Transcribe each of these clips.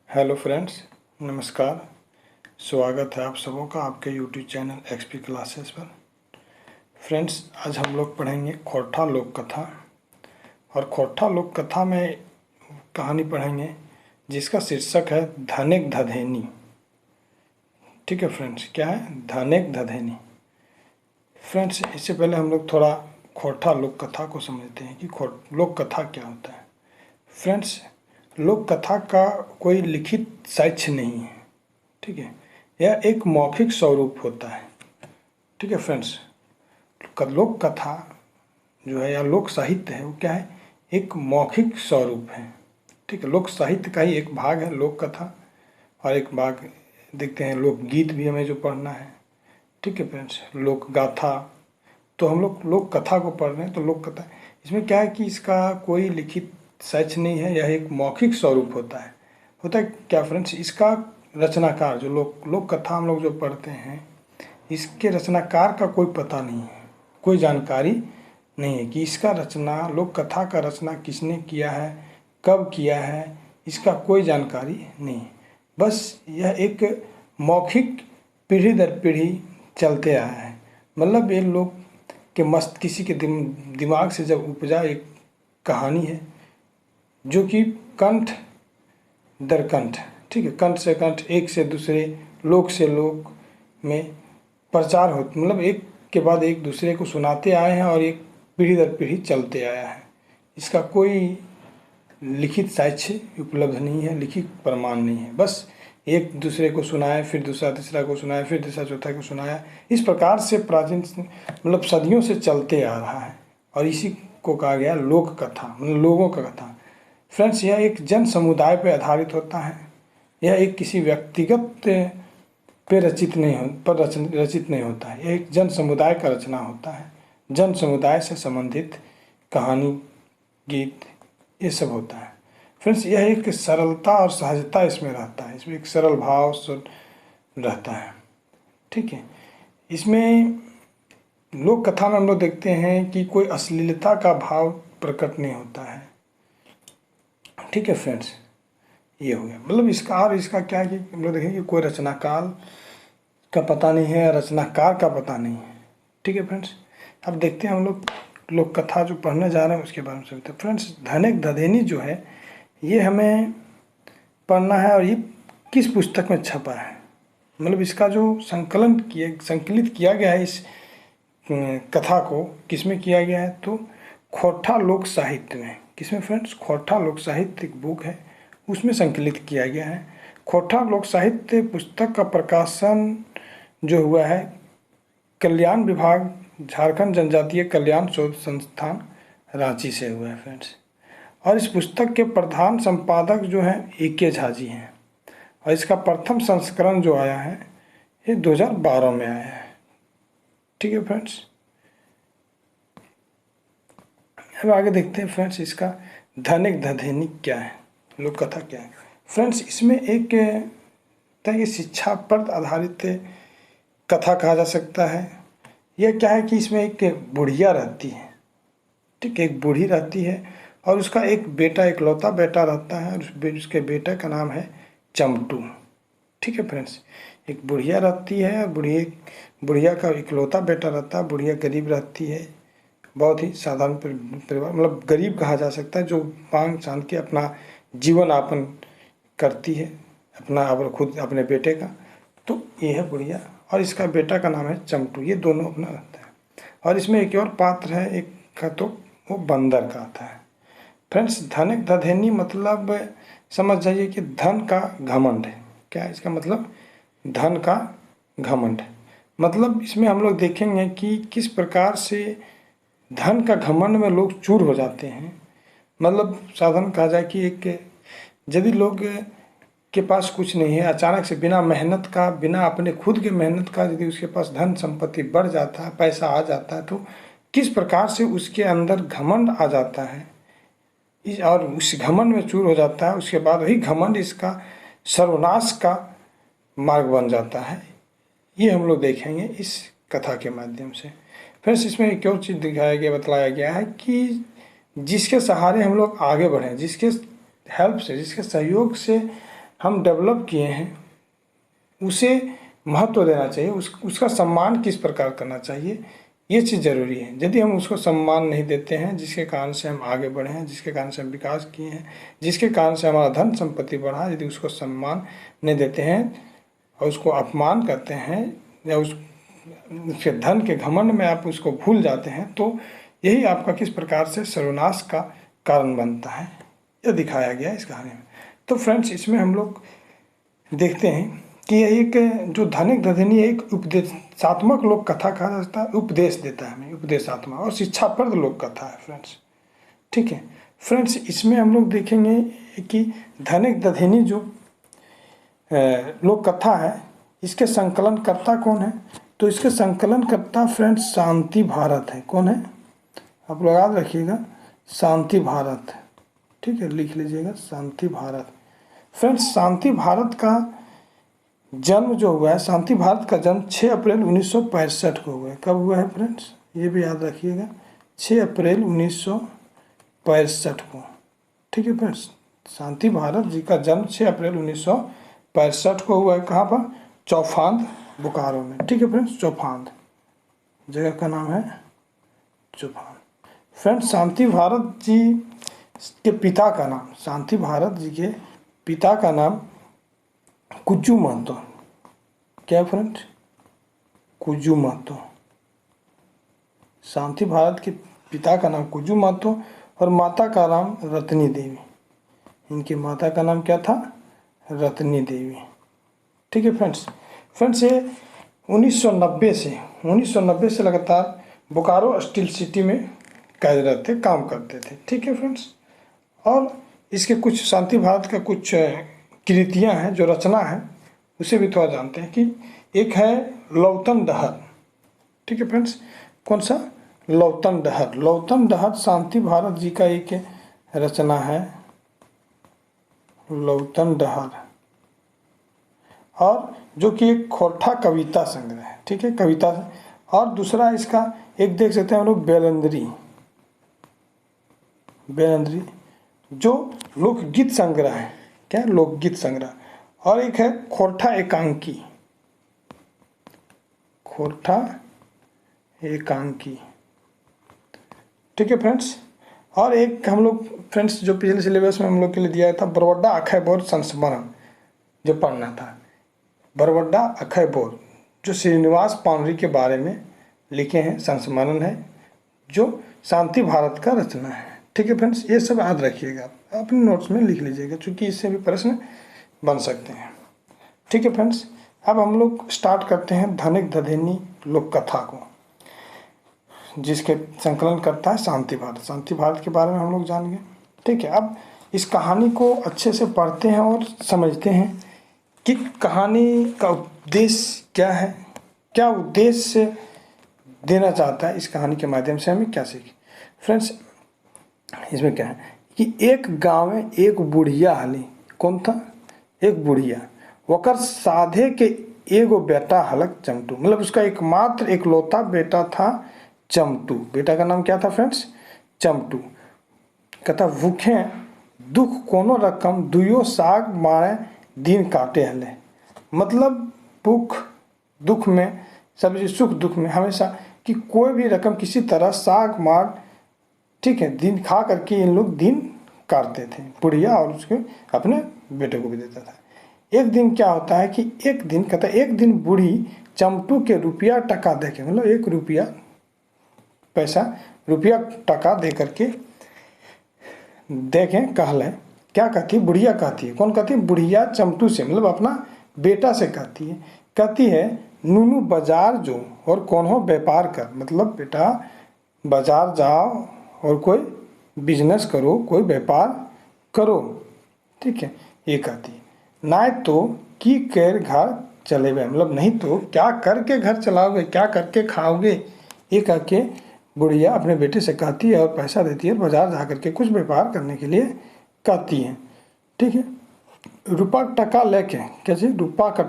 Hello friends, नमस्कार। स्वागत है आप सबों का आपके यूट्यूब चैनल एक्सपी क्लासेस पर। फ्रेंड्स, आज हम लोग पढ़ेंगे खोरठा लोक कथा। और खोरठा लोक कथा में कहानी पढ़ेंगे जिसका शीर्षक है धनिक धधेनी। ठीक है फ्रेंड्स, क्या है? धनिक धधेनी। फ्रेंड्स, इससे पहले हम लोग थोड़ा खोरठा लोक कथा को समझते हैं कि लोक कथा क्या होता है। फ्रेंड्स, लोक कथा का कोई लिखित साक्ष्य नहीं है। ठीक है, यह एक मौखिक स्वरूप होता है। ठीक है फ्रेंड्स, लोक कथा जो है या लोक साहित्य है वो क्या है? एक मौखिक स्वरूप है। ठीक है, लोक साहित्य का ही एक भाग है लोक कथा, और एक भाग देखते हैं लोकगीत भी हमें जो पढ़ना है। ठीक है फ्रेंड्स, लोक गाथा। तो हम लोग लोक कथा को पढ़ रहे हैं, तो लोक कथा इसमें क्या है कि इसका कोई लिखित साक्ष्य नहीं है, यह एक मौखिक स्वरूप होता है। क्या फ्रेंड्स, इसका रचनाकार जो लोक कथा हम लोग जो पढ़ते हैं, इसके रचनाकार का कोई पता नहीं है, कोई जानकारी नहीं है कि इसका रचना, लोक कथा का रचना किसने किया है, कब किया है, इसका कोई जानकारी नहीं है। बस यह एक मौखिक पीढ़ी दर पीढ़ी चलते आया है। मतलब ये लोग के किसी के दिमाग से जब उपजा एक कहानी है जो कि कंठ दर कंठ, ठीक है, कंठ से कंठ, एक से दूसरे, लोक से लोक में प्रचार हो, मतलब एक के बाद एक दूसरे को सुनाते आए हैं और एक पीढ़ी दर पीढ़ी चलते आया है। इसका कोई लिखित साक्ष्य उपलब्ध नहीं है, लिखित प्रमाण नहीं है। बस एक दूसरे को सुनाया, फिर दूसरा तीसरा को सुनाया, फिर तीसरा चौथा को सुनाया। इस प्रकार से प्राचीन मतलब सदियों से चलते आ रहा है, और इसी को कहा गया लोक कथा, मतलब लोगों का कथा। फ्रेंड्स, यह एक जन समुदाय पर आधारित होता है। यह एक किसी व्यक्तिगत पे रचित नहीं होता है। यह एक जन समुदाय का रचना होता है। जन समुदाय से संबंधित कहानी, गीत, ये सब होता है। फ्रेंड्स, यह एक सरलता और सहजता इसमें रहता है, इसमें एक सरल भाव रहता है। ठीक है, इसमें लोक कथा में हम लोग देखते हैं कि कोई अश्लीलता का भाव प्रकट नहीं होता है। ठीक है फ्रेंड्स, ये हो गया। मतलब इसका क्या है कि हम लोग देखें कि कोई रचनाकाल का पता नहीं है, रचनाकार का पता नहीं है। ठीक है फ्रेंड्स, अब देखते हैं हम लोग कथा जो पढ़ने जा रहे हैं उसके बारे में सोचते हैं। फ्रेंड्स, धनिक धधेनी जो है ये हमें पढ़ना है, और ये किस पुस्तक में छपा है, मतलब इसका जो संकलित किया गया है, इस कथा को किसमें किया गया है? तो खोरठा लोक साहित्य में। किसमें फ्रेंड्स? खोरठा लोक साहित्य एक बुक है, उसमें संकलित किया गया है। खोरठा लोक साहित्य पुस्तक का प्रकाशन जो हुआ है कल्याण विभाग, झारखंड जनजातीय कल्याण शोध संस्थान, रांची से हुआ है फ्रेंड्स। और इस पुस्तक के प्रधान संपादक जो हैं ए.के. झा जी हैं, और इसका प्रथम संस्करण जो आया है ये 2012 में आया है। ठीक है फ्रेंड्स, अब आगे देखते हैं फ्रेंड्स इसका धनिक धधेनी क्या है, लोक कथा क्या है। फ्रेंड्स, इसमें एक तरह की शिक्षा पर आधारित कथा कहा जा सकता है। यह क्या है कि इसमें एक बुढ़िया रहती है। ठीक है, एक बूढ़ी रहती है और उसका एक बेटा, इकलौता बेटा रहता है, और उसके बेटे का नाम है चमटू। ठीक है फ्रेंड्स, एक बुढ़िया रहती है, बुढ़िया का इकलौता बेटा रहता है। बुढ़िया गरीब रहती है, बहुत ही साधारण परिवार, मतलब गरीब कहा जा सकता है, जो मांग चांद के अपना जीवन यापन करती है, अपना खुद अपने बेटे का। तो ये है बुढ़िया, और इसका बेटा का नाम है चमटू। ये दोनों अपना रहता है। और इसमें एक और पात्र है, एक का तो वो बंदर का आता है। फ्रेंड्स, धनिक धधेनी मतलब समझ जाइए कि धन का घमंड है। क्या है इसका मतलब? धन का घमंड। मतलब इसमें हम लोग देखेंगे कि किस प्रकार से धन का घमंड में लोग चूर हो जाते हैं। मतलब साधारण कहा जाए कि एक यदि लोग के पास कुछ नहीं है, अचानक से बिना मेहनत का, बिना अपने खुद के मेहनत का यदि उसके पास धन संपत्ति बढ़ जाता है, पैसा आ जाता है, तो किस प्रकार से उसके अंदर घमंड आ जाता है, और उस घमंड में चूर हो जाता है। उसके बाद वही घमंड इसका सर्वनाश का मार्ग बन जाता है। ये हम लोग देखेंगे इस कथा के माध्यम से। फिर इसमें एक और चीज़ दिखाया गया, बतलाया गया है कि जिसके सहारे हम लोग आगे बढ़ें, जिसके हेल्प से, जिसके सहयोग से हम डेवलप किए हैं उसे महत्व देना चाहिए, उसका सम्मान किस प्रकार करना चाहिए, ये चीज़ ज़रूरी है। यदि हम उसको सम्मान नहीं देते हैं, जिसके कारण से हम आगे बढ़े हैं, जिसके कारण से हम विकास किए हैं, जिसके कारण से हमारा धन संपत्ति बढ़ा, यदि उसको सम्मान नहीं देते हैं और उसको अपमान करते हैं या उसके धन के घमंड में आप उसको भूल जाते हैं, तो यही आपका किस प्रकार से सर्वनाश का कारण बनता है, यह दिखाया गया इस कहानी में। तो फ्रेंड्स, इसमें हम लोग देखते हैं कि एक जो धनिक दधिनी एक उपदेशात्मक लोक कथा कहा जाता है, उपदेश देता है हमें, उपदेशात्मक और शिक्षाप्रद लोक कथा है फ्रेंड्स। ठीक है फ्रेंड्स, इसमें हम लोग देखेंगे कि धनिक दधिनी जो लोक कथा है, इसके संकलनकर्ता कौन है? तो इसके संकलनकर्ता फ्रेंड्स शांति भारत है। कौन है? आप लोग याद रखिएगा, शांति भारत। ठीक है, लिख लीजिएगा, शांति भारत। फ्रेंड्स, शांति भारत का जन्म जो हुआ है, शांति भारत का जन्म 6 अप्रैल 1965 को हुआ है। कब हुआ है फ्रेंड्स? ये भी याद रखिएगा, 6 अप्रैल 1965 को। ठीक है फ्रेंड्स, शांति भारत जी का जन्म 6 अप्रैल 1965 को हुआ है। कहाँ पर? चौफांद, बोकारो में। ठीक है फ्रेंड्स, चौफांद जगह का नाम है, चौफांद। फ्रेंड्स, शांति भारत जी के पिता का नाम, शांति भारत जी के पिता का नाम कुज्जू महतो। क्या फ्रेंड्स? कुज्जू महतो। शांति भारत के पिता का नाम कुज्जू महतो और माता का नाम रत्नी देवी। इनकी माता का नाम क्या था? रत्नी देवी। ठीक है फ्रेंड्स, ये 1990 से लगातार बोकारो स्टील सिटी में कार्यरत थे, काम करते थे। ठीक है फ्रेंड्स, और इसके कुछ शांति भारत का कुछ कृतियाँ हैं, जो रचना है उसे भी थोड़ा जानते हैं। कि एक है लौतन डहर। ठीक है फ्रेंड्स, कौन सा? लौतन डहर। लौतन डहर शांति भारत जी का एक रचना है, लौतन डहर, और जो कि एक खोरठा कविता संग्रह है। ठीक है, कविता। और दूसरा इसका एक देख सकते हैं हम लोग, बेलंदरी, बेलंदरी जो लोकगीत संग्रह है। क्या? लोकगीत संग्रह। और एक है खोरठा एकांकी, खोरठा एकांकी। ठीक है फ्रेंड्स, और एक हम लोग फ्रेंड्स जो पिछले सिलेबस में हम लोग के लिए दिया था, बरवड्डा अखय बोर संस्मरण, जो पढ़ना था। बरवड्डा अखय बोर जो श्रीनिवास पानरी के बारे में लिखे हैं, संस्मरण है, जो शांति भारत का रचना है। ठीक है फ्रेंड्स, ये सब याद रखिएगा, अपने नोट्स में लिख लीजिएगा, क्योंकि इससे भी प्रश्न बन सकते हैं। ठीक है फ्रेंड्स, अब हम लोग स्टार्ट करते हैं धनिक दधिनी लोक कथा को, जिसके संकलन करता है शांति भारत। शांति भारत के बारे में हम लोग जान गए। ठीक है, अब इस कहानी को अच्छे से पढ़ते हैं और समझते हैं कि कहानी का उद्देश्य क्या है, क्या उद्देश्य देना चाहता है, इस कहानी के माध्यम से हमें क्या सीखें। फ्रेंड्स, इसमें क्या है कि एक गांव में एक बुढ़िया हली। कौन था? एक बुढ़िया। वकर साधे के एगो बेटा हलक चमटू, मतलब उसका एकमात्र एकलौता बेटा था चमटू। बेटा का नाम क्या था फ्रेंड्स? चमटू। कहता भूखे दुख कोनो रकम दुयो साग मारे दिन काटे हले। मतलब भूख दुख में, सब्जी सुख दुख में, हमेशा कि कोई भी रकम किसी तरह साग मार, ठीक है, दिन खा करके इन लोग दिन काटते थे, बुढ़िया और उसके अपने बेटे को भी देता था। एक दिन क्या होता है कि एक दिन कहता है, एक दिन बूढ़ी चमटू के रुपया टका देके, मतलब 1 रुपया पैसा, रुपया टका दे करके देखें कहले, क्या कहती है? बुढ़िया कहती है। कौन कहती है? बुढ़िया चमटू से, मतलब अपना बेटा से कहती है नूनू बाजार जो और कौन हो व्यापार कर, मतलब बेटा बाजार जाओ और कोई बिजनेस करो, कोई व्यापार करो। ठीक है, ये कहती है। ना तो की कर घर चलेबे, मतलब नहीं तो क्या करके घर चलाओगे, क्या करके खाओगे, ये कह के बुढ़िया अपने बेटे से कहती है और पैसा देती है, बाजार जा करके कुछ व्यापार करने के लिए कहती है। ठीक है, रुपा टका लेके, कैसे? रुपा का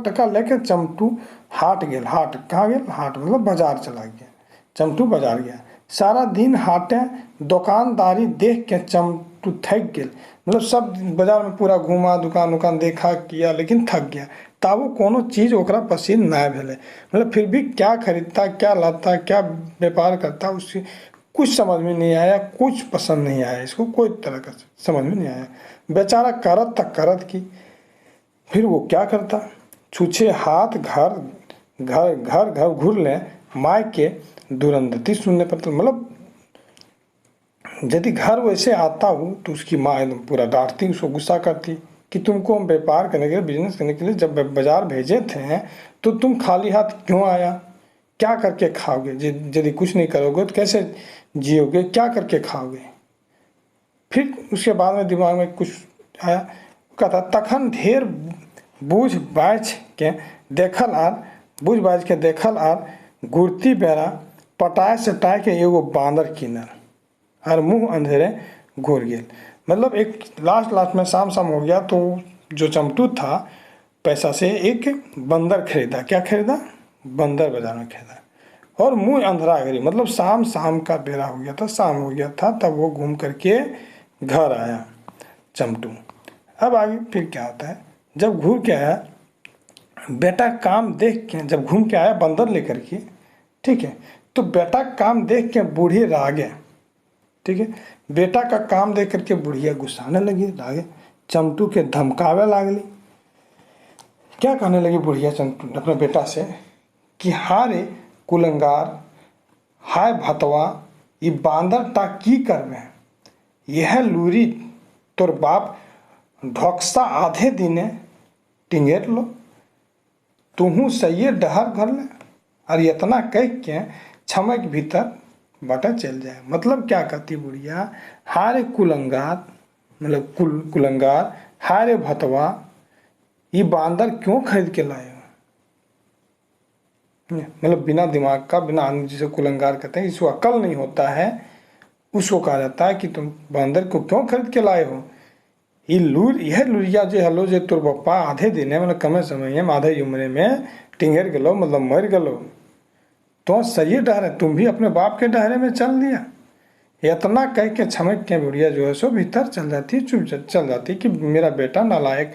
टका लेके चमटू हाट गेल। हाट कहाँ गेल? हाट मतलब बाजार चला गया। चमटू बाजार गया। सारा दिन हाटे दुकानदारी देख के चमटू थक गया, मतलब सब बाजार में पूरा घूमा, दुकान उकान देखा किया, लेकिन थक गया। ताबो कोनो चीज ओकरा पसंद ना भेले, मतलब फिर भी क्या खरीदता, क्या लाता, क्या व्यापार करता, उससे कुछ समझ में नहीं आया, कुछ पसंद नहीं आया, इसको कोई तरह का समझ में नहीं आया। बेचारा करत तक करत की, फिर वो क्या करता, छूछे हाथ घर घर घर घर घूर ले, माय के दुरंदती सुनने पर, तो मतलब यदि घर वैसे आता हूँ तो उसकी माँ एकदम पूरा डांटती, उसको गुस्सा करती कि तुमको हम व्यापार करने के लिए, बिजनेस करने के लिए जब बाजार भेजे थे तो तुम खाली हाथ क्यों आया, क्या करके खाओगे, यदि कुछ नहीं करोगे तो कैसे जियोगे, क्या करके खाओगे। फिर उसके बाद में दिमाग में कुछ आया, कहता तखन ढेर बूझ बाझ के देखल आर गुड़ती बेरा पटाए सटाए के एगो बांदर किनल और मुंह अंधेरे घूर गेल। मतलब एक लास्ट में शाम हो गया तो जो चमटू था पैसा से एक बंदर खरीदा। क्या खरीदा? बंदर बाजार में खरीदा और मुंह अंधेरा गई, मतलब शाम का बेरा हो गया था, शाम हो गया था, तब वो घूम करके घर आया चमटू। अब आगे फिर क्या होता है, जब घूर के आया बेटा काम देख के, जब घूम के आया बंदर लेकर के, ठीक है, तो बेटा काम देख के बूढ़ी रागे, ठीक है, बेटा का काम देख करके बुढ़िया गुस्साने लगी, रागे चमटू के धमकावे लागली। क्या कहने लगी बुढ़िया चमटू अपने बेटा से कि हारे कुलंगार, हाय भतवा, ये बांदर ता की करवे, यह लूरी तोर बाप ढोक्सा आधे दिने टिंगेर लो, तुहू सही डहर घर ले, और इतना कह के छमय के भीतर बटा चल जाए। मतलब क्या कहती बुढ़िया, हारे कुलंगार, मतलब कुलंगार, हारे भतवा, ये बांदर क्यों खरीद के लाए हो। मतलब बिना दिमाग का, बिना आदमी, जिसे कुलंगार कहते हैं, इसको अकल नहीं होता है, उसको कहा जाता है कि तुम बांदर को क्यों खरीद के लाए हो। ये यह लुरिया जो हलो जो तोर बप्पा आधे दिन है, मतलब कमे समय में, आधे उम्र में टिंगर गलो, मतलब मर गलो, तो सही डर है, तुम भी अपने बाप के डहरे में चल दिया। इतना कह के छमक के बुढ़िया जो है सो भीतर चल जाती, चुप चल जाती कि मेरा बेटा नालायक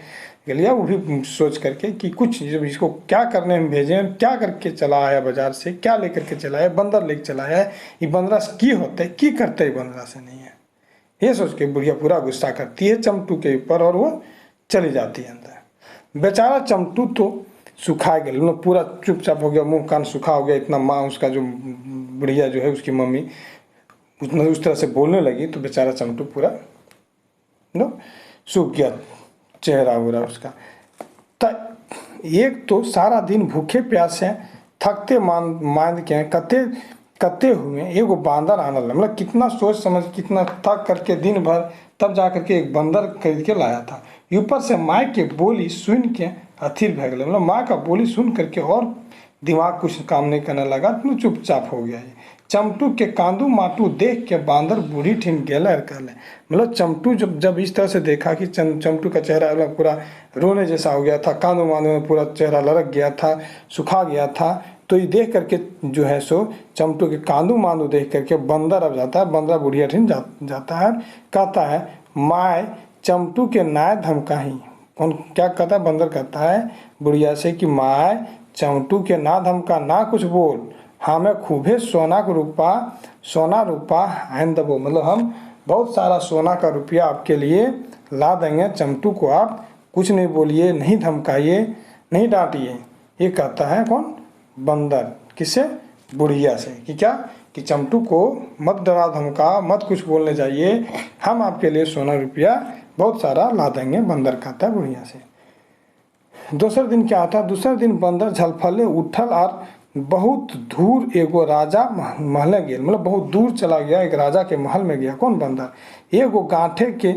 गलिया, वो भी सोच करके कि कुछ जब इसको क्या करने में भेजे, क्या करके चला आया बाजार से, क्या लेकर के चला है, बंदर लेकर चला है, ये बंदरा से की होते की करते है, बंदरा से नहीं है, ये सोच के बुढ़िया पूरा गुस्सा करती है चमटू के ऊपर और वो चली जाती है अंदर। बेचारा चमटू तो सुखा गया, मतलब पूरा चुपचाप हो गया, मुंह कान सूखा हो गया। इतना माँ उसका जो बुढ़िया जो है उसकी मम्मी उस तरह से बोलने लगी तो बेचारा चमटू पूरा सूख गया चेहरा वगैरह उसका। एक तो सारा दिन भूखे प्यासे थकते मांद के कते हुए एगो बांदर आनल, मतलब कितना सोच समझ, कितना थक करके दिन भर तब जा करके एक बंदर खरीद के लाया था। ऊपर से माँ के बोली सुन के अथिर भग गए, मतलब माँ का बोली सुन करके और दिमाग कुछ काम नहीं करने लगा, तो चुपचाप हो गया। चमटू के कांदू माटू देख के बांदर बूढ़ी ठिन गेल कहले, मतलब चमटू जब इस तरह से देखा कि चमटू का चेहरा पूरा रोने जैसा हो गया था, कांदू मांदू में पूरा चेहरा लड़क गया था, सुखा गया था, तो ये देख करके जो है सो चमटू के कांदू मांदू देख करके बंदर अब जाता है, बंदर बुढ़िया ठिन जाता है, कहता है माय चमटू के नाय धमकाही। कौन क्या कहता है? बंदर कहता है बुढ़िया से कि माय चमटू के ना धमका, ना कुछ बोल, हमें खूबे सोना रूपा आन दबो, मतलब हम बहुत सारा सोना का रुपया आपके लिए ला देंगे, चमटू को आप कुछ नहीं बोलिए, नहीं धमकाइए, नहीं डांटिए। ये कहता है कौन? बंदर। किससे? बुढ़िया से। कि क्या? कि चमटू को मत डरा धमका, मत कुछ बोलने जाइए, हम आपके लिए सोना रुपया बहुत सारा ला देंगे, बंदर कहता है बुढ़िया से। दूसरे दिन क्या होता है? दूसरे दिन बंदर झलफले उठल और बहुत दूर एगो राजा महल गया, मतलब बहुत दूर चला गया, एक राजा के महल में गया। कौन? बंदर। एगो गांठे के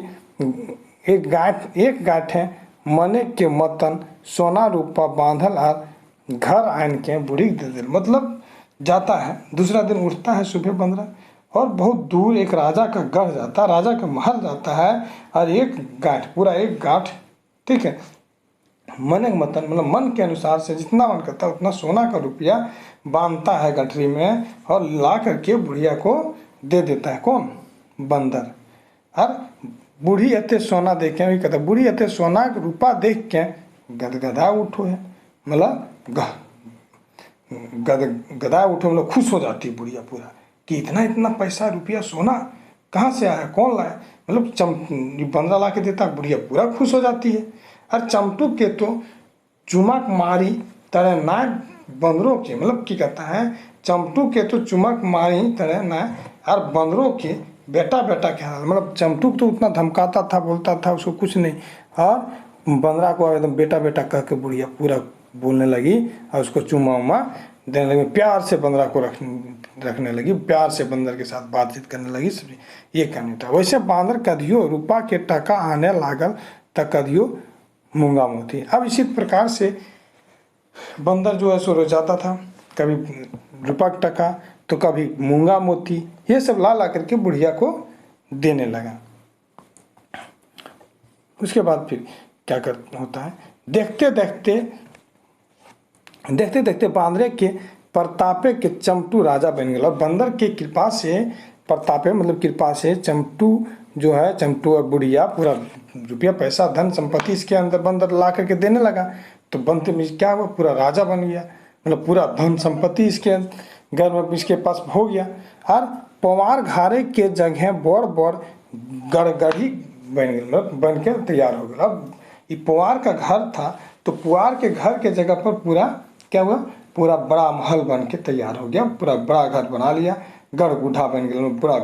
एक गांठे मने के मतन सोना रूपा बांधल और घर आन के बूढ़ी दे दिल, मतलब जाता है। दूसरा दिन उठता है सुबह बंदर और बहुत दूर एक राजा का गढ़ जाता है, राजा का महल जाता है, और एक गांठ, पूरा एक गांठ, ठीक है, मन मतन, मतलब मन के अनुसार से जितना मन करता है उतना सोना का रुपया बांधता है गठरी में और ला करके बुढ़िया को दे देता है। कौन? बंदर। और बूढ़ी अते सोना देखे, वही कहता बूढ़ी अते सोना रूपा देख के गदगदा उठो है, मतलब गदा उठो, मतलब खुश हो जाती है बुढ़िया पूरा कि इतना इतना पैसा रुपया सोना कहाँ से आया, कौन लाया, मतलब बंदरा ला के देता, बुढ़िया पूरा खुश हो जाती है। और चमटू के तो चुमक मारी तरह ना बंदरों के, मतलब क्या कहता है, चमटू के तो चुमक मारी तरह ना, और बंदरों के बेटा बेटा क्या हाल, मतलब चमटू तो उतना धमकाता था, बोलता था, उसको कुछ नहीं, और बंदरा को एकदम बेटा बेटा कह के बुढ़िया पूरा बोलने लगी और उसको चुमा उमा देने लगी, प्यार से बंदरा को रखने लगी, प्यार से बंदर के साथ बातचीत करने लगी, ये करनी था। वैसे बांदर कदियो रूपा के टका आने लागल त कदियो मूंगा मोती। अब इसी प्रकार से बंदर जो है सो रोज जाता था, कभी रूपा का टका तो कभी मूंगा मोती, ये सब ला करके बुढ़िया को देने लगा। उसके बाद फिर क्या होता है, देखते देखते बांदरे के प्रतापे के चमटू राजा बन गया। बंदर के कृपा से, प्रतापे मतलब कृपा से, चमटू जो है, चमटू और बुढ़िया पूरा रुपया पैसा धन संपत्ति इसके अंदर बंदर ला करके देने लगा, तो बंदर में क्या हुआ, पूरा राजा बन गया, मतलब पूरा धन संपत्ति इसके घर में इसके पास हो गया। और पवार घारे के जगह बड़ बड़ गड़गड़ी बन गया, मतलब बन के तैयार हो गया। अब ये पुआर का घर था, तो पुआर के घर के जगह पर पूरा क्या हुआ, पूरा बड़ा महल बन के तैयार हो गया, पूरा बड़ा घर बना लिया, गढ़गुढ़ा बन गया, पूरा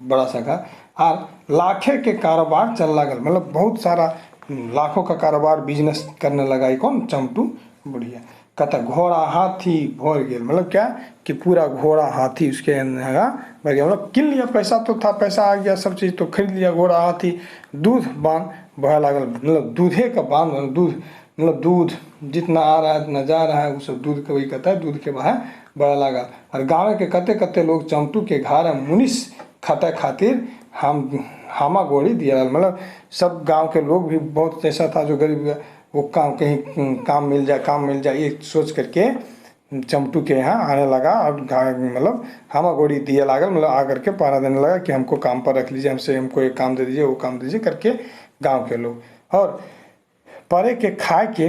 बड़ा सा घर। और लाखे के कारोबार चल लगा, मतलब बहुत सारा लाखों का कारोबार बिजनेस करने लगा। कौन, चमटू बुढ़िया। कहता घोड़ा हाथी भर गया, मतलब क्या कि पूरा घोड़ा हाथी उसके भर गया, मतलब किन लिया, पैसा तो था, पैसा आ गया, सब चीज़ तो खरीद लिया, घोड़ा हाथी। दूध बान बह लागल, मतलब दूधे का बान, दूध मतलब दूध जितना आ रहा है इतना जा रहा है, वो सब दूध का, वही कहता है दूध के बहा बड़ा लागल। और गाँव के कते कते लोग चमटू के घर मुनिस खटे खातिर हामा गोड़ी दिया, मतलब सब गांव के लोग भी बहुत ऐसा था जो गरीब, वो काम कहीं काम मिल जाए ये सोच करके चमटू के यहाँ आने लगा, और मतलब हामा गोड़ी दिया लागल, मतलब आ करके पहरा देने लगा कि हमको काम पर रख लीजिए, हमको एक काम दे दीजिए, वो काम दीजिए करके गांव के लोग। और परे के खाए के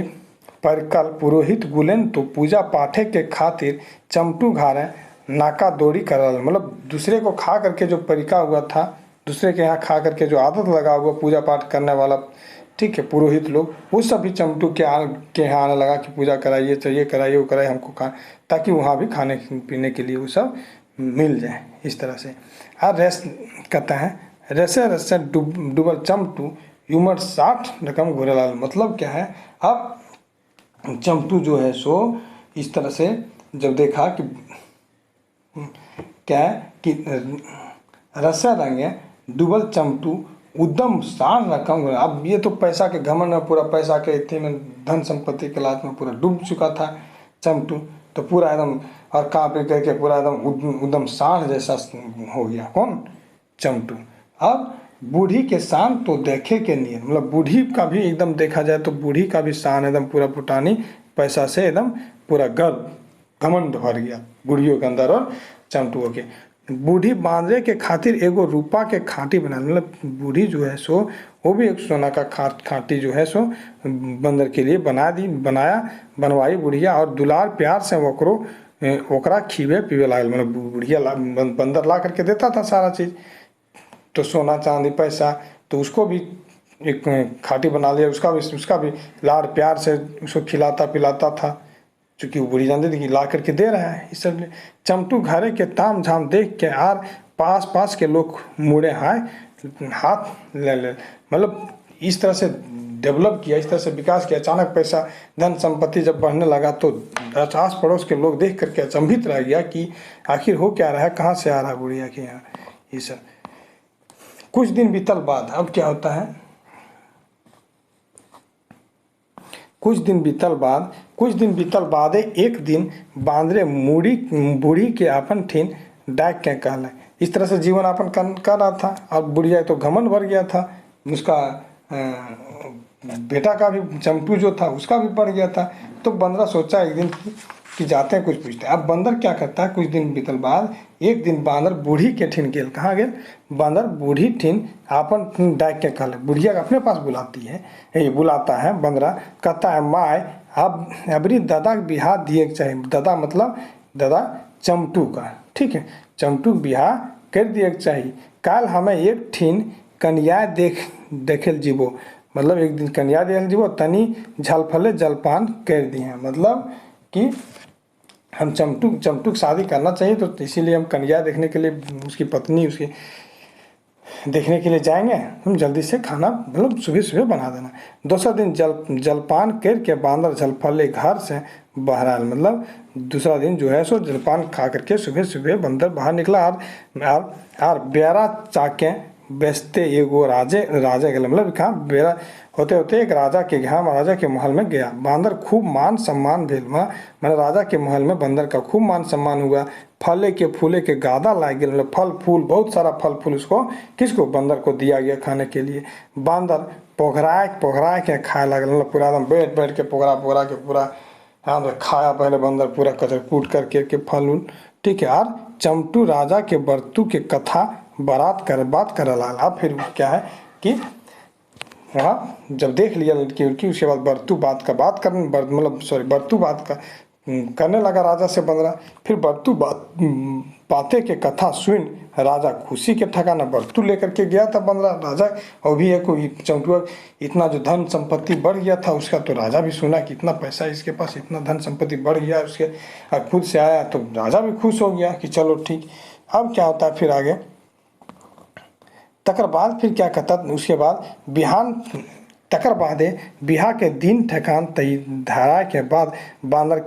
परकल पुरोहित गुलेन तो पूजा पाठे के खातिर चमटू घारे नाका दौड़ी करल, मतलब दूसरे को खा करके जो परिका हुआ था, दूसरे के यहाँ खा करके जो आदत लगा हुआ पूजा पाठ करने वाला, ठीक है, पुरोहित लोग, वो सभी चमटू के यहाँ आने लगा कि पूजा कराइए, चाहिए कराइए, वो कराइए हमको खा, ताकि वहाँ भी खाने पीने के लिए वो सब मिल जाए इस तरह से। और रेस कहता है रेसे रेसे डूबल चमटू उम्र 60 रकम घोरेलाल, मतलब क्या है, अब चमटू जो है सो इस तरह से जब देखा कि क्या कि रसा रंगे डूबल चमटू उद्यम 60 रकम, अब ये तो पैसा के घमंड में, पूरा पैसा के इतने में, धन संपत्ति के लात में पूरा डूब चुका था चमटू, तो पूरा एकदम और कांपे करके पूरा एकदम उद्यम 60 जैसा हो गया। कौन, चमटू। अब बूढ़ी के शान तो देखे के नहीं, मतलब बूढ़ी का भी एकदम देखा जाए तो बूढ़ी का भी शान एकदम पूरा पुटानी पैसा से एकदम पूरा गर्व घमंड भर गया बूढ़ियों के अंदर और चमटुओं के। बूढ़ी बांदरे के खातिर एगो रूपा के खाटी बना, मतलब बूढ़ी जो है सो वो भी एक सोना का खाटी जो है सो बंदर के लिए बनवाई बुढ़िया, और दुलार प्यार से ओकरा खीवे पीवे लागल, मतलब बुढ़िया बंदर ला करके देता था सारा चीज़, तो सोना चांदी पैसा, तो उसको भी एक खाटी बना लिया, उसका भी लाड़ प्यार से उसको खिलाता पिलाता था, चूँकि वो बुढ़ी जानती थी कि ला करके दे रहा है इसलिए। चमटू घरे के ताम झाम देख के आर पास के लोग मुड़े हाथ ले, मतलब इस तरह से डेवलप किया, इस तरह से विकास किया। अचानक पैसा धन संपत्ति जब बढ़ने लगा तो आस पड़ोस के लोग देख करके अचंभित रह गया कि आखिर हो क्या रहा है, कहाँ से आ रहा है बुढ़िया के यहाँ ये सब। कुछ दिन बीतल बाद अब क्या होता है, कुछ दिन बीतल बाद एक दिन बांदरे बूढ़ी के अपन ठिन डाक के कहले, इस तरह से जीवन यापन कर रहा था, और बुढ़िया तो घमंड भर गया था, उसका बेटा का भी चमटू जो था उसका भी बढ़ गया था। तो बंदरा सोचा एक दिन कि जाते हैं कुछ पूछते हैं। अब बंदर क्या करता है, कुछ दिन बीतल बाद एक दिन बांदर बूढ़ी के ठिन गेल। कहाँ गेल? बांदर बूढ़ी ठिन आपन डाक के कहल, बुढ़िया अपने पास बुलाती है, ये बुलाता है बंदरा, कहता है माय अब अबरी दादा के बिहार दिए के चाहिए। दादा मतलब दादा चमटू का, ठीक है, चमटू बिहार कर दिए के चाहिए। काल हमें एक ठिन कन्या देखेल जीवो, मतलब एक दिन कन्या देख जीवो, तनी झलफले जलपान कर दिए। मतलब कि हम चमटू की शादी करना चाहिए, तो इसीलिए हम कन्या देखने के लिए, उसकी पत्नी उसकी देखने के लिए जाएंगे। हम जल्दी से खाना मतलब सुबह सुबह बना देना। दूसरा दिन जलपान करके बांदर झलफले घर से बाहर आयल, मतलब दूसरा दिन जो है सो जलपान खा करके सुबह सुबह बंदर बाहर निकला। और बेरा चाके बेचते एगो राजे गए, मतलब कहाँ बेरा होते होते एक राजा के यहाँ, महाराजा के महल में गया। बांदर खूब मान सम्मान भेल, मैंने राजा के महल में बंदर का खूब मान सम्मान हुआ। फले के फूले के गादा लाग गया, मतलब फल फूल, बहुत सारा फल फूल उसको, किसको? बंदर को दिया गया खाने के लिए। बांदर पोघरा के खाए लगे, मतलब पूरा एकदम बैठ के पोघरा के पूरा हाँ खाया। पहले बंदर पूरा कचर कूट करके फल उल, ठीक है। और चमटू राजा के बर्तू के कथा बात कर लाल। अब फिर क्या है कि हाँ, जब देख लिया लड़की उड़की, उसके बाद बर्तू बात करने, मतलब सॉरी बर्तू बात का करने लगा राजा से बंदरा। फिर बर्तू बातें के कथा सुन राजा खुशी के ठिकाना बर्तू लेकर के गया था बंदरा राजा। और भी है कोई चमटुआ, इतना जो धन संपत्ति बढ़ गया था उसका, तो राजा भी सुना कि इतना पैसा इसके पास, इतना धन संपत्ति बढ़ गया उसके, और खुद से आया तो राजा भी खुश हो गया कि चलो ठीक। अब क्या होता है फिर आगे, तकर बाद फिर क्या कहता, उसके बाद बिहान तकर बादे बिहा के दिन ठेकान तई धारा के बाद बांदर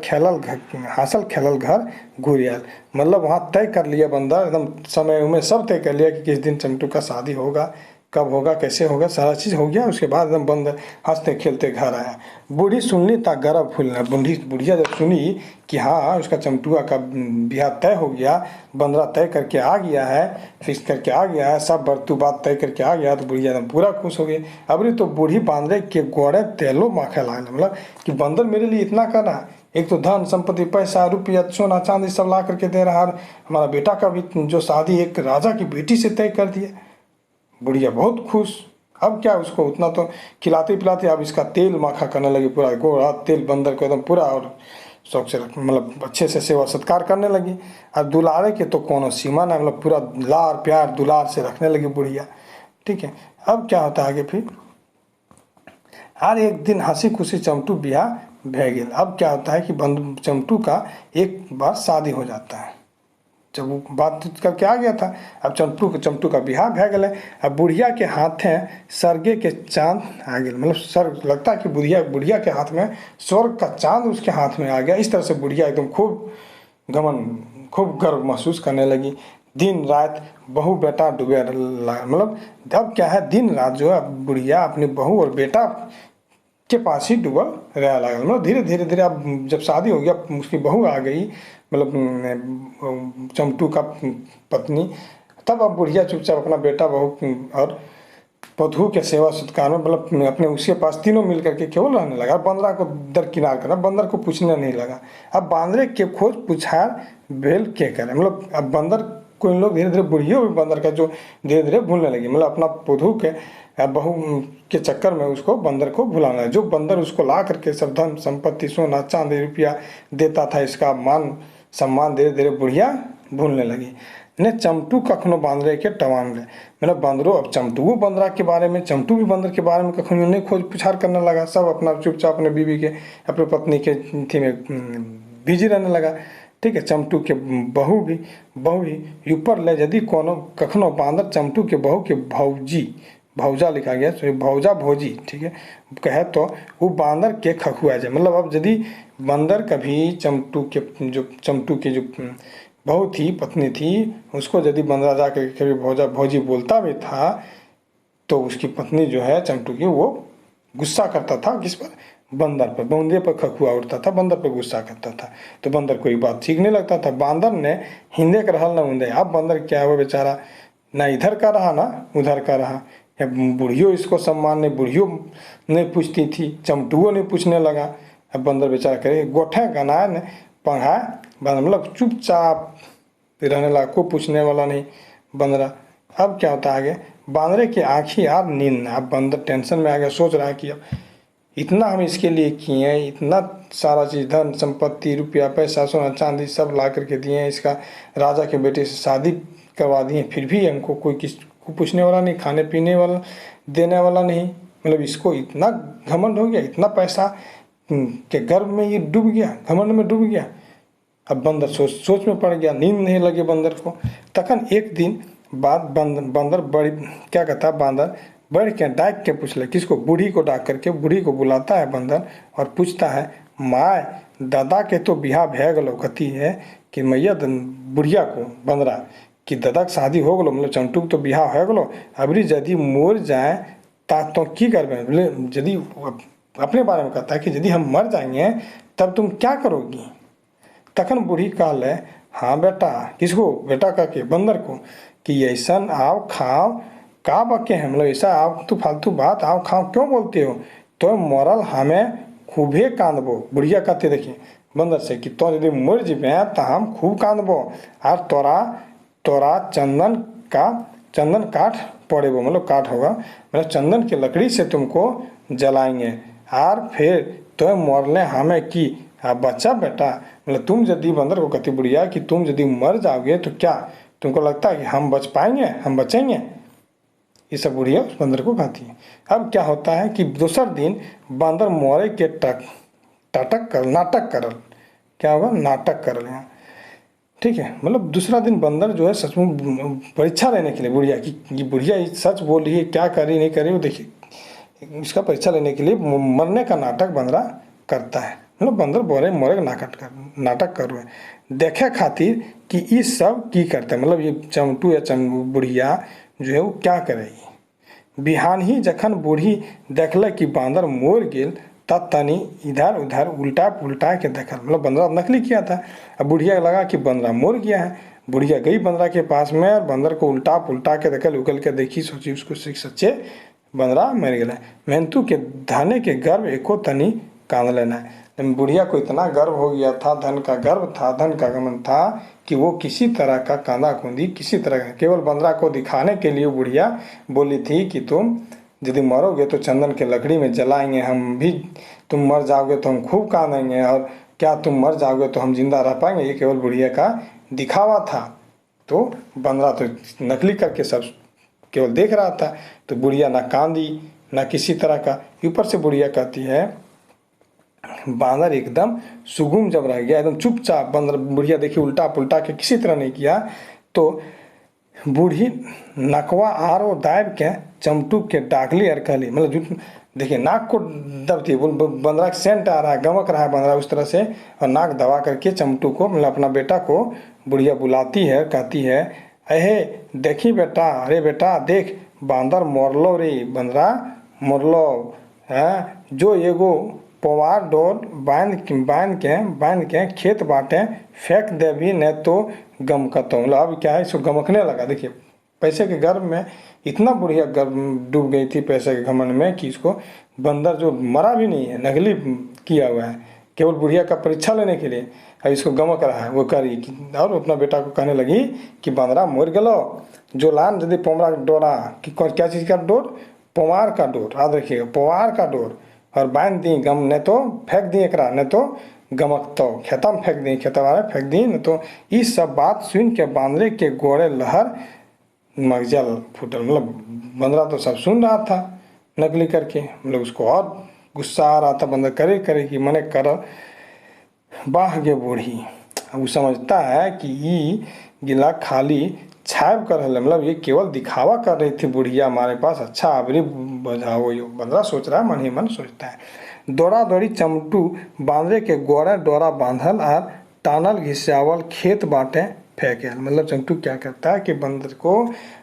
हासिल खेलल घर घुरियल। मतलब वहाँ तय कर लिया बंदर, एकदम समय में सब तय कर लिया कि किस दिन चमटू का शादी होगा, कब होगा, कैसे होगा, सारा चीज़ हो गया। उसके बाद एकदम बंदर हंसते खेलते घर आया। बूढ़ी सुनली ता गर्व फूलना, बुढ़िया जब सुनी कि हाँ उसका चमटुआ का ब्याह तय हो गया, बंदरा तय करके आ गया है, फिक्स करके आ गया है, सब बर्तू बात तय करके आ गया, तो बुढ़िया एकदम पूरा खुश हो गई। अबरी तो बूढ़ी बांदरे के गोड़े तेलो माखे लाने, मतलब कि बंदर मेरे लिए इतना कर रहा, एक तो धन संपत्ति, पैसा, रुपया, सोना चांदी सब ला करके दे रहा, हमारा बेटा का भी जो शादी एक राजा की बेटी से तय कर दिया। बुढ़िया बहुत खुश। अब क्या उसको उतना तो खिलाते पिलाते, अब इसका तेल माखा करने लगी, पूरा गोड़ा तेल बंदर को एकदम पूरा, और शौक से मतलब अच्छे से सेवा सत्कार करने लगी। और दुलारे के तो कोनो सीमा ना, मतलब पूरा लार प्यार दुलार से रखने लगी बुढ़िया, ठीक है। अब क्या होता है आगे फिर, हर एक दिन हंसी खुशी चमटू ब्याह भे गेल। अब क्या होता है कि चमटू का एक बार शादी हो जाता है, जब वो बात करके आ गया था। अब चमटू का बिहार भे गए। अब बुढ़िया के हाथे सरगे के चांद आ गए, मतलब सर लगता है कि बुढ़िया के हाथ में स्वर्ग का चांद उसके हाथ में आ गया। इस तरह से बुढ़िया एकदम खूब गर्व महसूस करने लगी। दिन रात बहू बेटा डूबे, मतलब अब क्या है, दिन रात जो है बुढ़िया अपनी बहू और बेटा के पास ही डूबल रह लगा। मतलब धीरे धीरे अब जब शादी हो गया, उसकी बहू आ गई, मतलब चमटू का पत्नी, तब अब बुढ़िया चुपचाप अपना बेटा बहू और पधू के सेवा सत्कार में, मतलब अपने उसके पास तीनों मिल करके केवल रहने लगा। बंदरा को दरकिनार करा, बंदर को पूछने नहीं लगा। अब बांदरे के खोज पुछार भेल के करे, मतलब अब बंदर को इन लोग धीरे धीरे बुढ़िया भी बंदर का जो धीरे धीरे भूलने लगी, मतलब अपना पधू के बहू के चक्कर में उसको बंदर को भुलाना है। जो बंदर उसको ला करके सब धन संपत्ति, सोना चांदी रुपया देता था, इसका मान सम्मान धीरे धीरे बुढ़िया भूलने लगी। ने चमटू कखनो बांदरे के टवान ले, मतलब बंदरो अब चमटू बंदरा के बारे में, चमटू भी बंदर के बारे में कखनो नहीं खोज पुछार करने लगा। सब अपना चुपचाप अपने बीवी के, अपने पत्नी के थी में बिजी रहने लगा, ठीक है। चमटू के बहू भी ऊपर ले, यदि कोनो कखनो बांदर चमटू के बहू के भौजा लिखा गया, तो भौजा भौजी, ठीक है, कहे तो वो बांदर के खखुआ जाए। मतलब अब यदि बंदर कभी चमटू की जो बहू थी, पत्नी थी, उसको यदि बंदरा जाकर कभी भौजा भौजी बोलता भी था, तो उसकी पत्नी जो है चमटू की, वो गुस्सा करता था किस पर, बंदर पर, बंदे पर खखुआ उठता था, बंदर पर गुस्सा करता था। तो बंदर कोई बात ठीक नहीं लगता था। बांदर ने हिंदे कर हल न उंदे। अब बंदर क्या हुआ बेचारा, ना इधर का रहा ना उधर का रहा। बुढ़ियों इसको सम्मान ने, बुढ़ियों नहीं पूछती थी, चमटुओं नहीं पूछने लगा। अब बंदर बेचारा करे गोठे गनाए ने पंखा बंद, मतलब चुपचाप रहने लगा, कोई पूछने वाला नहीं बंदरा। अब क्या होता है आगे, बांदरे की आंखी यार नींद। अब बंदर टेंशन में आ गया, सोच रहा है कि अब इतना हम इसके लिए किए हैं, इतना सारा चीज़ धन संपत्ति रुपया पैसा सोना चांदी सब ला करके दिए हैं, इसका राजा के बेटे से शादी करवा दिए, फिर भी हमको कोई को पूछने वाला नहीं, खाने पीने वाला देने वाला नहीं। मतलब इसको इतना घमंड हो गया, इतना पैसा के गर्व में ये डूब गया, घमंड में डूब गया। अब बंदर सोच में पड़ गया, नींद नहीं लगे बंदर को। तखन एक दिन बाद बंदर बड़ी क्या कहता है, बांदर बढ़ के डाक के पूछ ले, किसको, बूढ़ी को डाक करके बूढ़ी को बुलाता है बंदर और पूछता है, माय दादा के तो बिहार भै गलो, कथी है कि मैया बुढ़िया को बंदरा कि दादा के शादी हो गलो, मतलब चंटू तो बिहार हो गलो, अबरी यदि मोर जाए ता तो की करबे, यदि अपने बारे में कहता है कि यदि हम मर जाएंगे तब तुम क्या करोगी। तखन बूढ़ी कहले, हाँ बेटा, किसको, बेटा कह के बंदर को, कि ऐसा आओ खाओ का बके हैं, मतलब ऐसा आओ तू फालतू बात आओ खाओ क्यों बोलते हो, तो मरल हमें खूबे कांदबो। बुढ़िया कहते देखिए बंदर से कि तो यदि मर जीबे तो हम खूब कांदबो, और तोरा तोरा चंदन काठ पड़ेबो, मतलब काठ होगा, मतलब चंदन की लकड़ी से तुमको जलाएंगे, और फिर तो मरले हमें की बच्चा बेटा, मतलब तुम यदि बंदर को कहती बुढ़िया कि तुम यदि मर जाओगे तो क्या तुमको लगता है कि हम बच पाएंगे, हम बचेंगे, ये सब बुढ़िया उस बंदर को कहती है। अब क्या होता है कि दूसर दिन बंदर मोरे के नाटक करल, क्या होगा, नाटक करल यहाँ, ठीक है। मतलब दूसरा दिन बंदर जो है सच में परीक्षा लेने के लिए बुढ़िया की, ये बुढ़िया सच बोल रही है, क्या करी नहीं करी, वो देखिए इसका परीक्षा लेने के लिए मरने का नाटक बंदरा करता है। मतलब बंदर बोले मोरे नाटक कर रहे हैं देखे खातिर कि ये सब की करते हैं, मतलब ये चमटू या बुढ़िया जो है वो क्या करेगी। बिहान ही जखन बूढ़ी देखल कि बांदर मोर गेल तब तनी इधर उधर उल्टा पुल्टा के देखल, मतलब बंदरा नकली किया था। अब बुढ़िया लगा कि बंदरा मोर गया है, बुढ़िया गई बंदरा के पास में और बंदर को उल्टा पुल्टा के देखल, उगल के देखी, सोची उसको सच्चे बंदरा मर गया। मेहनतू के धाने के गर्व एको तनी कांद लेना है। बुढ़िया को इतना गर्व हो गया था, धन का गर्व था, धन का गमन था कि वो किसी तरह का कांदा कूंदी, किसी तरह का, केवल बंदरा को दिखाने के लिए बुढ़िया बोली थी कि तुम यदि मरोगे तो चंदन के लकड़ी में जलाएंगे हम भी, तुम मर जाओगे तो हम खूब कांदेंगे, और क्या तुम मर जाओगे तो हम जिंदा रह पाएंगे, ये केवल बुढ़िया का दिखावा था। तो बंदरा तो नकली करके सब केवल देख रहा था, तो बुढ़िया ना कांदी ना किसी तरह का। ऊपर से बुढ़िया कहती है, बांदर एकदम सुगुम जब रह गया, एकदम चुपचाप, बंदर बुढ़िया देखी उल्टा पुल्टा के किसी तरह नहीं किया, तो बूढ़ी नकवा आरो दाब के चमटू के डाकली और कहली, मतलब देखिए नाक को दबती है, बंदरा का सेंट आ रहा है, गमक रहा है बंदरा उस तरह से, और नाक दबा करके चमटू को, मतलब अपना बेटा को बुढ़िया बुलाती है, कहती है, अहे देखी बेटा, अरे बेटा देख बांदर मोरलो रे, बंदरा मोरलो है, जो एगो पवार डोर बांध के खेत बाटे फेंक दे भी नहीं तो गमकतो, मतलब अब क्या है, इसको गमकने लगा। देखिए पैसे के गर्व में इतना बुढ़िया गर्व डूब गई थी पैसे के घमंड में कि इसको बंदर जो मरा भी नहीं है, नकली किया हुआ है, केवल बुढ़िया का परीक्षा लेने के लिए, अब इसको गमक रहा है वो करी। और अपना बेटा को कहने लगी कि बंदरा मर गलो, जो लान यदि पोमरा डोरा कि क्या चीज़ का डोर, पवार का डोर, याद रखिएगा पवार का डोर, और बांध दी गम, न तो फेंक दी एकरा, न तो गमकतो, खेता में फेंक दी, खेतवा में फेंक दी, न तो ये सब बात सुन के बांदरे के गोड़े लहर मगजल फूटल। मतलब बंदरा तो सब सुन रहा था नकली करके, मतलब उसको और गुस्सा आ रहा था, बंदर करे करे कि मने कर बाह गे बूढ़ी। वो समझता है कि ये गिला खाली छाप कर रहे, मतलब ये केवल दिखावा कर रही थी बुढ़िया हमारे पास, अच्छा अबरी बजाओ, यो बंदरा सोच रहा है, मन ही मन सोचता है। दौड़ा दौड़ी चमटू बांदरे के गोड़ा डोरा बांधल और टानल घिसावल खेत बाटे फेंके, मतलब चमटू क्या करता है कि बंदर को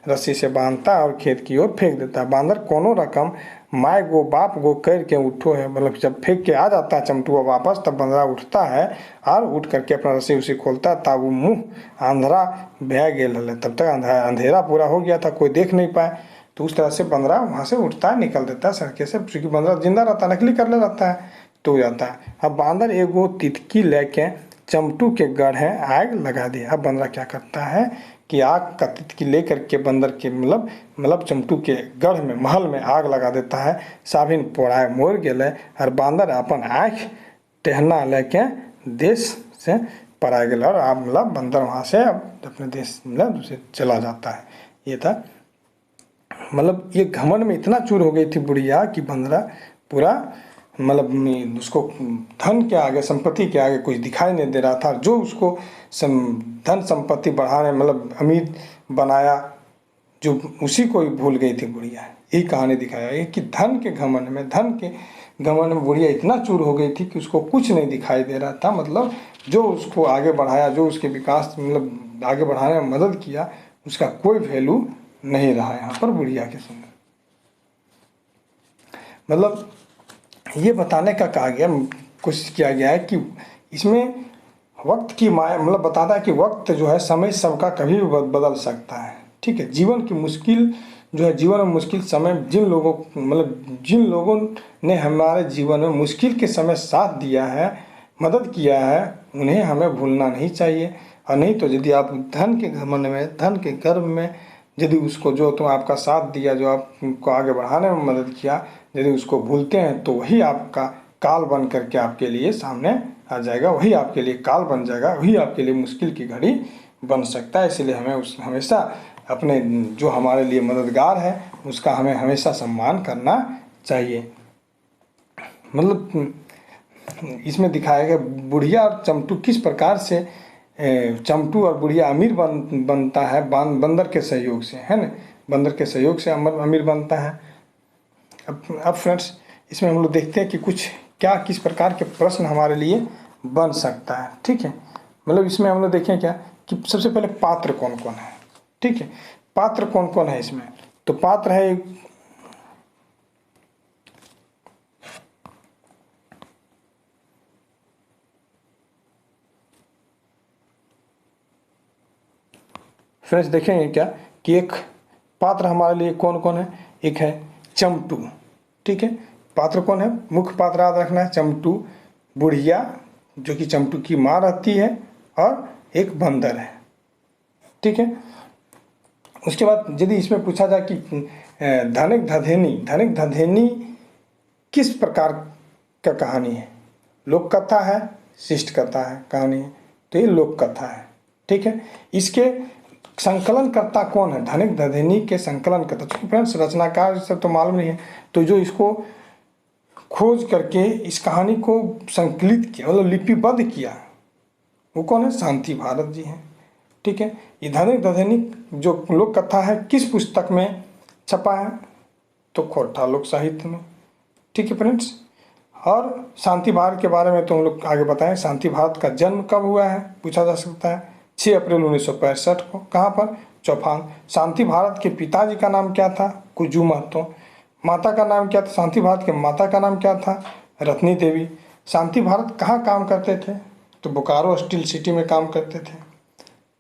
रस्सी से बांधता है और खेत की ओर फेंक देता है। बांदर कोनो रकम माय गो बाप गो कर के उठो है, मतलब जब फेंक के आ जाता है चमटुआ वापस, तब बंदरा उठता है और उठ करके अपना रस्सी उसी खोलता है, तब वो मुँह आंधरा बह गेल है, तब तक अंधेरा पूरा हो गया था, कोई देख नहीं पाए। तो उस तरह से बंदरा वहाँ से उठता है, निकल देता है सड़के से, क्योंकि बंदरा जिंदा रहता है, नकली कर ले रहता है, तो जाता है। अब बांदर एगो तितकी लेके चमटू के गढ़ है आग लगा दे। अब बंदरा क्या करता है कि आग का तितकी लेकर के बंदर के मतलब चमटू के गढ़ में महल में आग लगा देता है। साभिन पोड़ाए मोर गेले और बांदर अपन आँख टहना लेके देश से परा गया और आप मतलब बंदर वहाँ से अपने देश मतलब उसे चला जाता है। ये था मतलब ये घमंड में इतना चूर हो गई थी बुढ़िया कि बंदरा पूरा मतलब उसको धन के आगे संपत्ति के आगे कुछ दिखाई नहीं दे रहा था। जो उसको धन संपत्ति बढ़ाने मतलब अमीर बनाया जो उसी को ही भूल गई थी बुढ़िया। यही कहानी दिखाया है कि धन के घमंड में बुढ़िया इतना चूर हो गई थी कि उसको कुछ नहीं दिखाई दे रहा था। मतलब जो उसको आगे बढ़ाया, जो उसके विकास मतलब आगे बढ़ाने में मदद किया, उसका कोई वैल्यू नहीं रहा यहाँ पर बुढ़िया के समय। मतलब ये बताने का कहा गया, कोशिश किया गया है कि इसमें वक्त की माया मतलब बताता है कि वक्त जो है समय सबका कभी भी बदल सकता है। ठीक है, जीवन की मुश्किल जो है, जीवन में मुश्किल समय जिन लोगों ने हमारे जीवन में मुश्किल के समय साथ दिया है, मदद किया है, उन्हें हमें भूलना नहीं चाहिए। और नहीं तो यदि आप धन के घमंड में, धन के गर्व में यदि उसको जो तो आपका साथ दिया, जो आपको आगे बढ़ाने में मदद किया, यदि उसको भूलते हैं तो वही आपका काल बन करके आपके लिए सामने आ जाएगा, वही आपके लिए काल बन जाएगा, वही आपके लिए मुश्किल की घड़ी बन सकता है। इसलिए हमें हमेशा अपने जो हमारे लिए मददगार है उसका हमें हमेशा सम्मान करना चाहिए। मतलब इसमें दिखाया गया बुढ़िया और चमटू किस प्रकार से चमटू और बुढ़िया अमीर बनता है बंदर के सहयोग से, है ना। बंदर के सहयोग से अमीर बनता है। अब फ्रेंड्स इसमें हम लोग देखते हैं कि कुछ क्या किस प्रकार के प्रश्न हमारे लिए बन सकता है। ठीक है, मतलब इसमें हम लोग देखें क्या कि सबसे पहले पात्र कौन कौन है। ठीक है, पात्र कौन कौन है इसमें, तो पात्र है फ्रेंड्स देखेंगे क्या कि एक पात्र हमारे लिए कौन कौन है। एक है चमटू। ठीक है, पात्र कौन है, मुख्य पात्र याद रखना है, चमटू, बुढ़िया जो कि चमटू की माँ रहती है, और एक बंदर है। ठीक है, उसके बाद यदि इसमें पूछा जाए कि धनिक धधेनी किस प्रकार का कहानी है, लोक कथा है, शिष्ट कथा है कहानी है, तो ये लोक कथा है। ठीक है, इसके संकलनकर्ता कौन है, धनिक धधेनी के संकलनकर्ता, क्योंकि फ्रेंड्स रचनाकार से तो मालूम नहीं है, तो जो इसको खोज करके इस कहानी को संकलित किया मतलब लिपिबद्ध किया वो कौन है, शांति भारत जी हैं। ठीक है, ये धनिक धधेनी जो लोक कथा है किस पुस्तक में छपा है, तो खोरठा लोक साहित्य में। ठीक है फ्रेंड्स, और शांति भारत के बारे में तो हम लोग आगे बताएं। शांति भारत का जन्म कब हुआ है पूछा जा सकता है, 6 अप्रैल 1965 को। कहाँ पर, चौफान। शांति भारत के पिताजी का नाम क्या था, कुजू महतो। माता का नाम क्या था, शांति भारत के माता का नाम क्या था, रत्नी देवी। शांति भारत कहाँ काम करते थे, तो बोकारो स्टील सिटी में काम करते थे।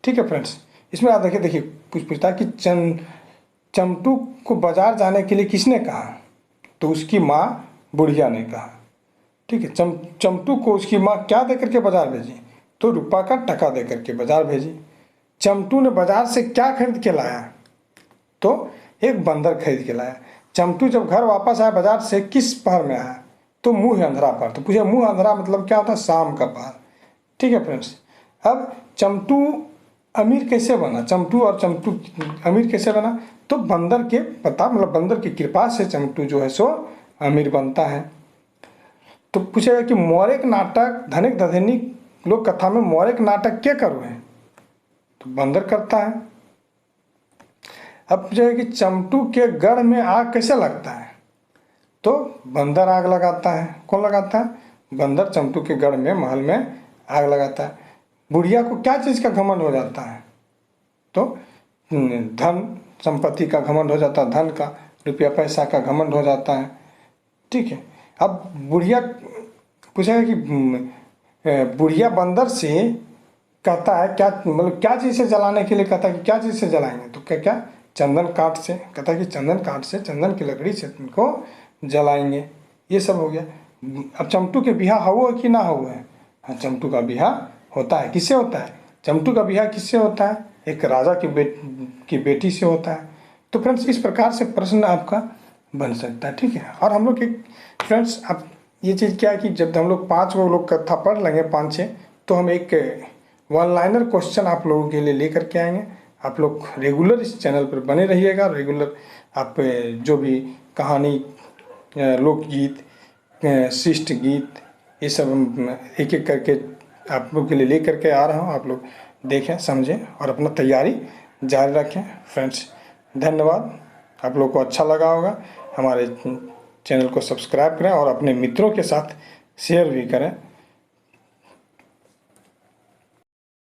ठीक है फ्रेंड्स, इसमें आप देखिए कुछ पूछता है कि चमटू को बाजार जाने के लिए किसने कहा, तो उसकी माँ बुढ़िया ने कहा। ठीक है, चमटू को उसकी माँ क्या दे करके बाजार भेजी, तो रुपा का टका दे करके बाजार भेजी। चमटू ने बाजार से क्या खरीद के लाया, तो एक बंदर खरीद के लाया। चमटू जब घर वापस आया बाजार से किस पहर में आया, तो मुँह अंधरा पहर। तो पूछे मुँह अंधरा मतलब क्या होता है, शाम का पहर। ठीक है फ्रेंड्स, अब चमटू अमीर कैसे बना, चमटू और चमटू अमीर कैसे बना, तो बंदर के पता मतलब बंदर की कृपा से चमटू जो है सो अमीर बनता है। तो पूछेगा कि मौर्य नाटक धनिक धधेनी लोक कथा में मौर्य नाटक क्या करो है, तो बंदर करता है। अब पूछेगा कि चमटू के गढ़ में आग कैसे लगता है, तो बंदर आग लगाता है। कौन लगाता है, बंदर चमटू के गढ़ में महल में आग लगाता है। बुढ़िया को क्या चीज़ का घमंड हो जाता है, तो धन संपत्ति का घमंड हो जाता है, धन का रुपया पैसा का घमंड हो जाता है। ठीक है, अब बुढ़िया पूछेगा कि बुढ़िया बंदर से कहता है क्या मतलब क्या चीज़ से जलाने के लिए कहता है कि क्या चीज़ से जलाएंगे, तो क्या क्या चंदन काठ से, कहता है कि चंदन काठ से, चंदन की लकड़ी से तुमको जलाएंगे। ये सब हो गया। अब चमटू के बिहा हुआ कि ना हुआ है, हाँ चमटू का बिहा होता है। किससे होता है? चमटू का ब्याह किससे होता है? एक राजा की बेटी से होता है। तो फ्रेंड्स इस प्रकार से प्रश्न आपका बन सकता है, ठीक है। और हम लोग एक फ्रेंड्स अब ये चीज़ क्या है कि जब हम लोग 5 वो लोग कथा पढ़ लेंगे 5-6, तो हम एक वन लाइनर क्वेश्चन आप लोगों के लिए लेकर के आएंगे। आप लोग रेगुलर इस चैनल पर बने रहिएगा। रेगुलर आप जो भी कहानी, लोकगीत, शिष्ट गीत, ये सब हम एक एक करके आप लोग के लिए ले करके आ रहा हूँ। आप लोग देखें, समझें और अपना तैयारी जारी रखें। फ्रेंड्स धन्यवाद। आप लोग को अच्छा लगा होगा। हमारे चैनल को सब्सक्राइब करें और अपने मित्रों के साथ शेयर भी करें।